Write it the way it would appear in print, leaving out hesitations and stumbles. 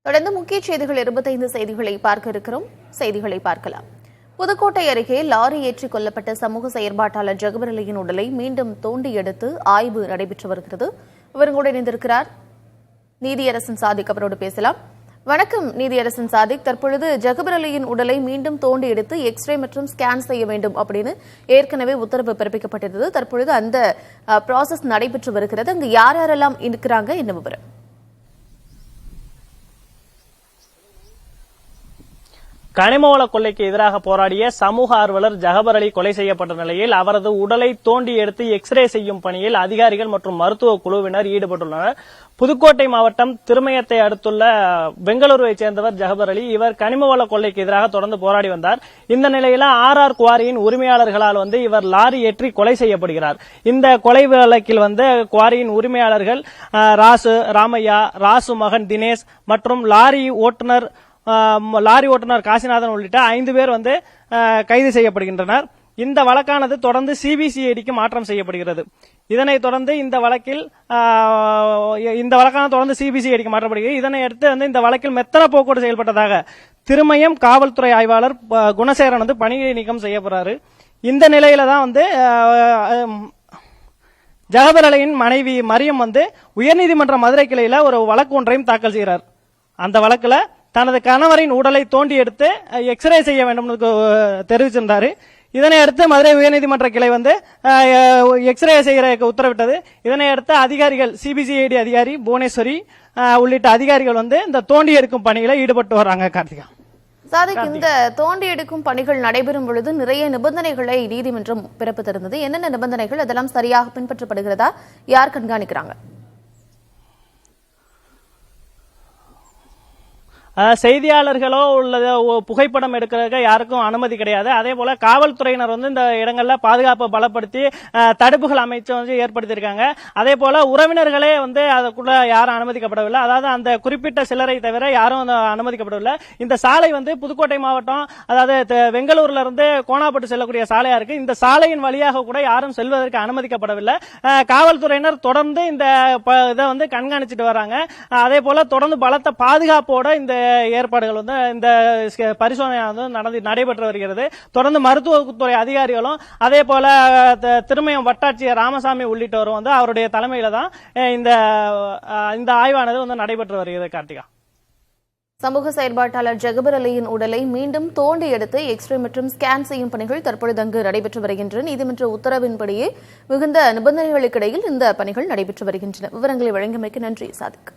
தொடர்ந்து முக்கிய செய்திகள் 25 செய்திகளை பார்க்க இருக்கிறோம். செய்திகளை பார்க்கலாம். புதுக்கோட்டை அருகே லாரி ஏற்றிக் கொல்லப்பட்ட சமூக செயற்பாட்டாளர் ஜகபர் அலியின் உடலை மீண்டும் தோண்டி எடுத்து ஆய்வு நடைபெற்று வருகிறது. இவர்களோடு இணைந்திருக்கிறார் நீதியரசன் சாதிக். அவரோடு பேசலாம். வணக்கம் நீதியரசன் சாதிக். தற்பொழுது ஜகபர் அலியின் உடலை மீண்டும் தோண்டி எடுத்து எக்ஸ்ரே மற்றும் ஸ்கேன் செய்ய வேண்டும் அப்படின்னு ஏற்கனவே உத்தரவு பிறப்பிக்கப்பட்டிருந்தது. தற்பொழுது அந்த ப்ராசஸ் நடைபெற்று வருகிறது. அங்கு யார் யாரெல்லாம் இருக்கிறாங்க, என்ன விவரம்? கனிமவள கொள்ளைக்கு எதிராக போராடிய சமூக ஆர்வலர் ஜகபர் அலி கொலை செய்யப்பட்ட நிலையில் அவரது உடலை தோண்டி எடுத்து எக்ஸ்ரே செய்யும் பணியில் அதிகாரிகள் மற்றும் மருத்துவ குழுவினர் ஈடுபட்டுள்ளனர். புதுக்கோட்டை மாவட்டம் திருமயத்தை அடுத்துள்ள பெங்களூருவை சேர்ந்தவர் ஜகபர் அலி. இவர் கனிமவள கொள்ளைக்கு எதிராக தொடர்ந்து போராடி வந்தார். இந்த நிலையில ஆர்ஆர் குவாரியின் உரிமையாளர்களால் இவர் லாரி ஏற்றி கொலை செய்யப்படுகிறார். இந்த கொலை வழக்கில் குவாரியின் உரிமையாளர்கள் ராசு ராமையா, ராசு மகன் தினேஷ் மற்றும் லாரி ஓட்டுநர் காசிநாதன் உள்ளிட்ட 5 பேர் கைது செய்யப்படுகின்றனர். இந்த வழக்கானது தொடர்ந்து சிபிசிஐடிக்கு மாற்றம் செய்யப்படுகிறது. இதனைத் தொடர்ந்து இந்த வழக்கானது தொடர்ந்து சிபிசிஐடிக்கு மாற்றப்படுகிறது. இதனை அடுத்து இந்த வழக்கில் மெத்தன போக்குவரத்து செயல்பட்டதாக திருமயம் காவல்துறை ஆய்வாளர் குணசேகரன் பணியிடை நீக்கம் செய்யப்படுறாரு. இந்த நிலையில தான் ஜகபர் அலியின் மனைவி மரியம் உயர்நீதிமன்ற மதுரை கிளையில ஒரு வழக்கு ஒன்றையும் தாக்கல் செய்கிறார். அந்த வழக்குல தனது கணவரின் உடலை தோண்டி எடுத்து எக்ஸ்ரே செய்ய வேண்டும் தெரிவிச்சிருந்தாரு. இதனை அடுத்து மதுரை உயர்நீதிமன்ற கிளை எக்ஸ்ரே செய்ய உத்தரவிட்டது. இதனை அடுத்து அதிகாரிகள் சிபிசிஐடி அதிகாரி புவனேஸ்வரி உள்ளிட்ட அதிகாரிகள் இந்த தோண்டி எடுக்கும் பணிகளை ஈடுபட்டு வராங்க. கார்த்திகா சாதிக், இந்த தோண்டி எடுக்கும் பணிகள் நடைபெறும் பொழுது நிறைய நிபந்தனைகளை நீதிமன்றம் பிறப்பித்திருந்தது. என்னென்ன நிபந்தனைகள், அதெல்லாம் சரியாக பின்பற்றப்படுகிறதா? யார் கண்காணிக்கிறாங்க? செய்தியாளர்களோ உள்ளது புகைப்படம் எடுக்கிறதுக்கு யாருக்கும் அனுமதி கிடையாது. அதே போல காவல்துறையினர் இந்த இடங்கள்ல பாதுகாப்பை பலப்படுத்தி தடுப்புகள் அமைச்சு ஏற்படுத்தியிருக்காங்க. அதே போல உறவினர்களே அதுக்குள்ள யாரும் அனுமதிக்கப்படவில்லை. அதாவது அந்த குறிப்பிட்ட சிலரை தவிர யாரும் அனுமதிக்கப்படவில்லை. இந்த சாலை புதுக்கோட்டை மாவட்டம், அதாவது பெங்களூர்ல இருந்து கோணாப்பட்டு செல்லக்கூடிய சாலையா இருக்கு. இந்த சாலையின் வழியாக கூட யாரும் செல்வதற்கு அனுமதிக்கப்படவில்லை. காவல்துறையினர் தொடர்ந்து இந்த இதை கண்காணிச்சுட்டு வராங்க. அதே போல தொடர்ந்து பலத்த பாதுகாப்போட இந்த ஏற்பாடுகள் இந்த பரிசோதனை நடைபெற்று வருகிறது. தொடர்ந்து மருத்துவத்துறை அதிகாரிகளும் அதே போல திருமயம் வட்டாட்சியர் ராமசாமி உள்ளிட்டவரும் அவருடைய தலைமையில தான் இந்த ஆய்வானது நடைபெற்று வருகிறது. கார்த்திகா, சமூக செயற்பாட்டாளர் ஜகபர் அலியின் உடலை மீண்டும் தோண்டி எடுத்து எக்ஸ்ரே மற்றும் ஸ்கேன் செய்யும் பணிகள் தற்பொழுது அங்கு நடைபெற்று வருகின்றன. நீதிமன்ற உத்தரவின்படியே மிகுந்த நிபந்தனைகளுக்கிடையில் இந்த பணிகள் நடைபெற்று வருகின்றன. விவரங்களை வழங்கியமைக்கு நன்றி சாதிக்.